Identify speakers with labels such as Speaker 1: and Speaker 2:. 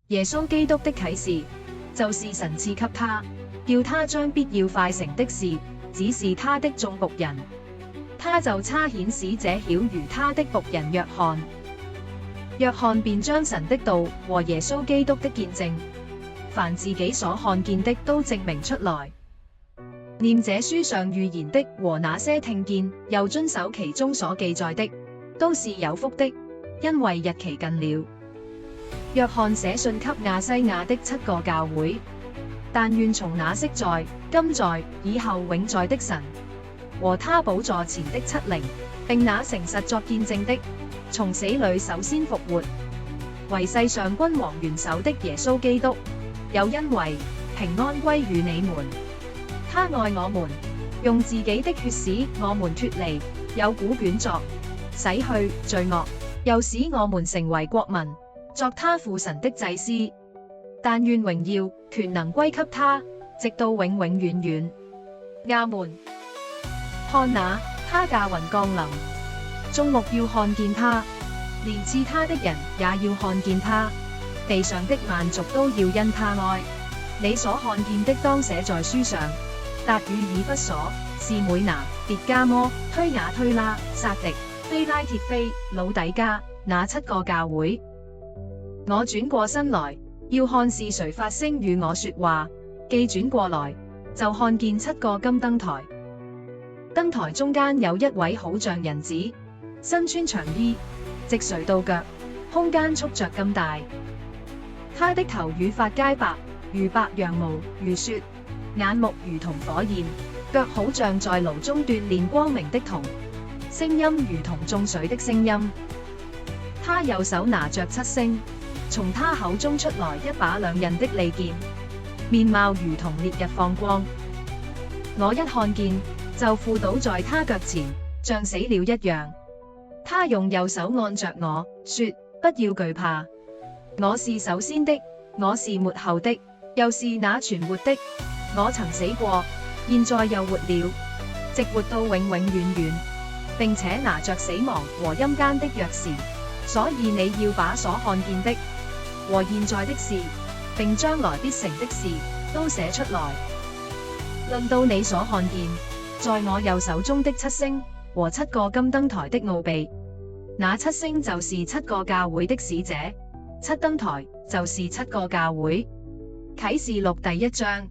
Speaker 1: 耶穌基督的啟示，就是神賜給他，叫他將必要快成的事指示他的眾僕人。他就差遣使者曉諭他的僕人約翰。約翰便將神的道和耶穌基督的見證，凡自己所看見的都證明出來。念這書上預言的和那些聽見又遵守其中所記載的，都是有福的，因為日期近了。約翰寫信給亞西亞的7個教會，但願從那昔在、今在、以後永在的神，和他寶座前的7靈，並那誠實作見證的，從死裏首先復活，為世上君王元首的耶穌基督，有恩惠、平安歸與你們。他愛我們，用自己的血使我們脫離有古卷作，洗去罪惡，又使我們成為國民，作他父神的祭司。但願榮耀、權能歸給他，直到永永遠遠。阿們。看哪，他駕雲降臨，眾目要看見他，連刺他的人也要看見他，地上的萬族都要因他哀。你所看見的當寫在書上。達與以弗所、士每拿、別加摩、推雅推拉、撒狄、非拉鐵非、老底加，那7個教會。我轉過身來，要看是誰發聲與我說話，既轉過來，就看見7個金燈台。燈台中間有一位好像人子，身穿長衣，直垂到腳，胸間束着金帶。他的頭與髮皆白，如白羊毛，如雪。眼目如同火焰，腳好像在爐中鍛煉光明的銅，聲音如同眾水的聲音。他右手拿着7星，從他口中出來一把兩刃的利劍，面貌如同烈日放光。我一看見，就俯倒在他腳前，像死了一樣。他用右手按着我說：不要懼怕，我是首先的，我是末後的，又是那存活的。我曾死過，現在又活了，直活到永永遠遠，並且拿着死亡和陰間的鑰匙。所以你要把所看見的和現在的事，並將來必成的事都寫出來。論到你所看見在我右手中的7星和7個金燈台的奧秘，那7星就是7個教會的使者，7燈台就是7個教會。啟示錄第1章。